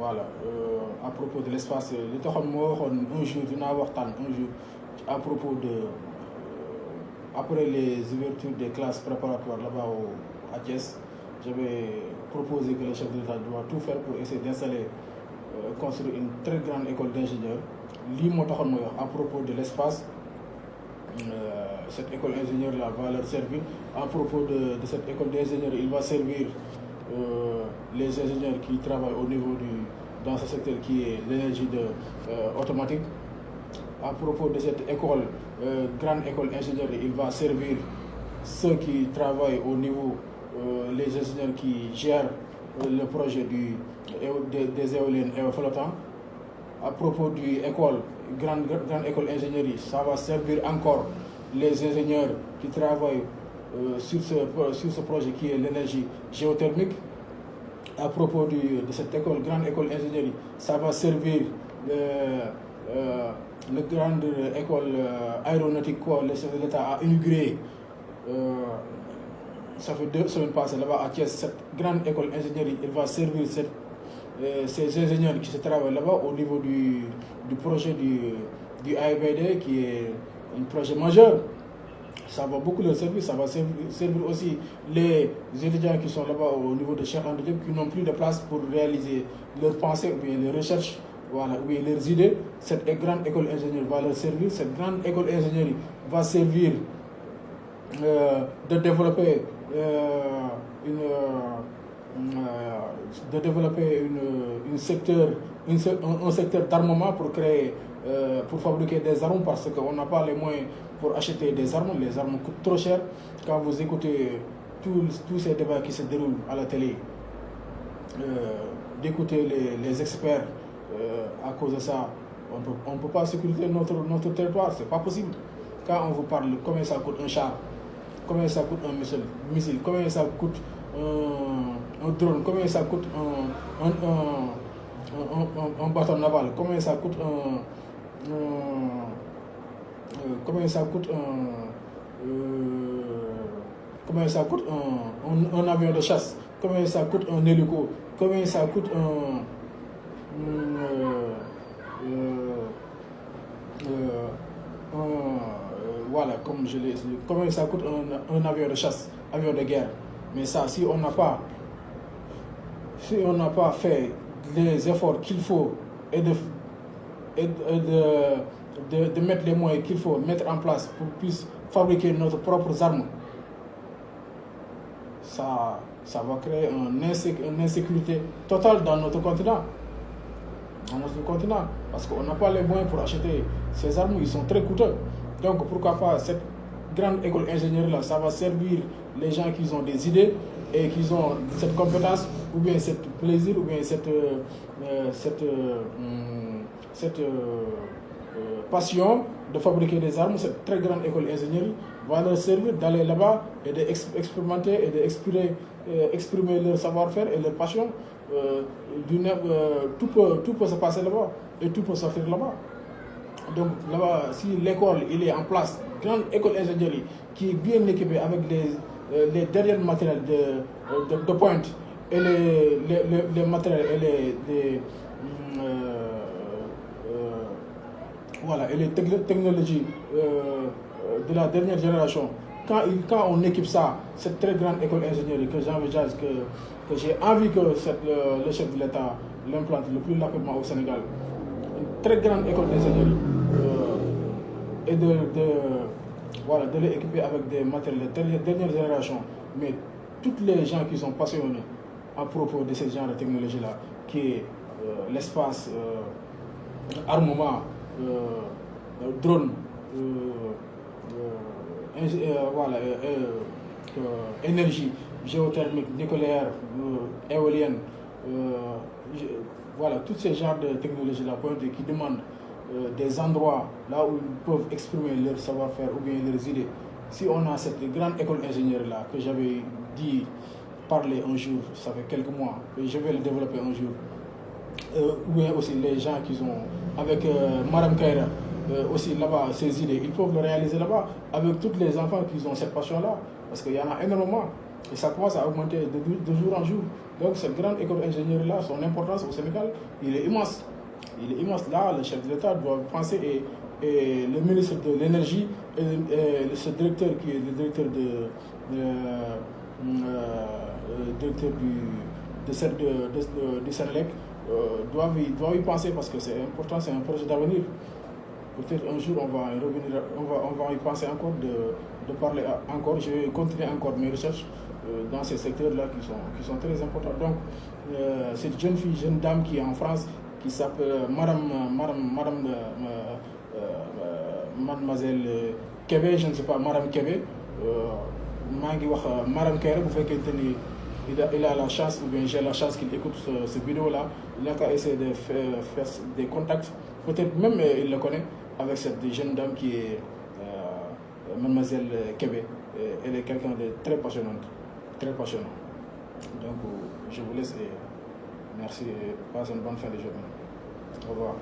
voilà, à propos de l'espace, un jour, à propos de, après les ouvertures des classes préparatoires là-bas à Thiès, j'avais proposé que le chef de l'État doit tout faire pour essayer d'installer, construire une très grande école d'ingénieurs. À propos de l'espace, cette école d'ingénieurs-là va leur servir. À propos de cette école d'ingénieurs, il va servir les ingénieurs qui travaillent dans ce secteur qui est l'énergie automatique. À propos de cette école, grande école ingénieur, il va servir ceux qui travaillent au niveau, les ingénieurs qui gèrent le projet des éoliennes et flottantes. À propos du grande école ingénierie, ça va servir encore les ingénieurs qui travaillent sur ce projet qui est l'énergie géothermique. À propos de cette grande école ingénierie, ça va servir la grande école aéronautique que le chef de l'État a inaugurée. Ça fait 2 semaines passées là-bas à Thiès. Cette grande école ingénierie, elle va servir ces ingénieurs qui se travaillent là-bas au niveau du projet du AIBD, qui est un projet majeur. Ça va beaucoup leur servir. Ça va servir aussi les étudiants qui sont là-bas au niveau de Cheikh Anta Diop, qui n'ont plus de place pour réaliser leurs pensées ou bien leurs recherches, voilà, ou bien leurs idées. Cette grande école ingénierie va leur servir. Cette grande école ingénierie va servir de développer un secteur d'armement pour fabriquer des armes, parce qu'on n'a pas les moyens pour acheter des armes. Les armes coûtent trop cher. Quand vous écoutez tous ces débats qui se déroulent à la télé, d'écouter les experts, à cause de ça, on ne peut pas sécuriser notre territoire, c'est pas possible. Quand on vous parle de combien ça coûte un char, combien ça coûte un missile, combien ça coûte un drone, combien ça coûte un bateau naval, combien ça coûte un avion de chasse, combien ça coûte un hélico, combien ça coûte voilà, comme je l'ai expliqué, combien ça coûte un avion de chasse, avion de guerre. Mais ça, si on n'a pas fait les efforts qu'il faut et de mettre les moyens qu'il faut mettre en place pour puisse fabriquer nos propres armes, ça va créer une insécurité totale dans notre continent. Parce qu'on n'a pas les moyens pour acheter ces armes, ils sont très coûteux. Donc pourquoi pas cette grande école ingénierie-là, ça va servir les gens qui ont des idées et qui ont cette compétence, ou bien cette plaisir, ou bien cette passion de fabriquer des armes. Cette très grande école d'ingénierie va leur servir d'aller là-bas et d'expérimenter et d'exprimer leur savoir-faire et leur passion. Tout peut se passer là-bas et tout peut sortir là-bas. Donc là-bas, si l'école il est en place, grande école d'ingénierie qui est bien équipée avec les derniers matériels de pointe et les matériels et les technologies de la dernière génération. Quand on équipe ça, cette très grande école d'ingénierie que j'envisage, que j'ai envie que le chef de l'État l'implante le plus rapidement au Sénégal, une très grande école d'ingénierie, et de l'équiper avec des matériels de dernière génération, mais tous les gens qui sont passionnés à propos de ce genre de technologie-là, qui est l'espace, armement, drone, énergie géothermique, nucléaire, éolienne, tous ces genres de technologies-là qui demandent des endroits là où ils peuvent exprimer leur savoir-faire ou bien leurs idées. Si on a cette grande école d'ingénierie-là que j'avais dit parler un jour, ça fait quelques mois, et je vais le développer un jour, ou bien aussi les gens qui sont avec Madame Kaira, aussi là-bas, ces idées, ils peuvent le réaliser là-bas avec tous les enfants qui ont cette passion-là, parce qu'il y en a énormément. Et ça commence à augmenter de jour en jour. Donc cette grande école d'ingénierie-là, son importance au Sénégal, il est immense. Il est immense. Là, le chef de l'État doit penser et le ministre de l'Énergie et ce directeur qui est le directeur directeur du Sénélec doivent y penser parce que c'est important, c'est un projet d'avenir. Peut-être un jour on va y revenir, on va y penser encore de parler encore. Je vais continuer encore mes recherches dans ces secteurs-là qui sont très importants. Donc cette jeune fille, jeune dame qui est en France, qui s'appelle mademoiselle Kébé, je ne sais pas, Madame Kébé, Madame Kébé, vous faites il a la chance, ou bien j'ai la chance qu'il écoute cette vidéo-là, il n'a qu'à essayer de faire des contacts, peut-être même il le connaît, avec cette jeune dame qui est mademoiselle Kébé. Elle est quelqu'un de très passionnante, très passionnant. Donc je vous laisse et merci et passe une bonne fin de journée. Au revoir.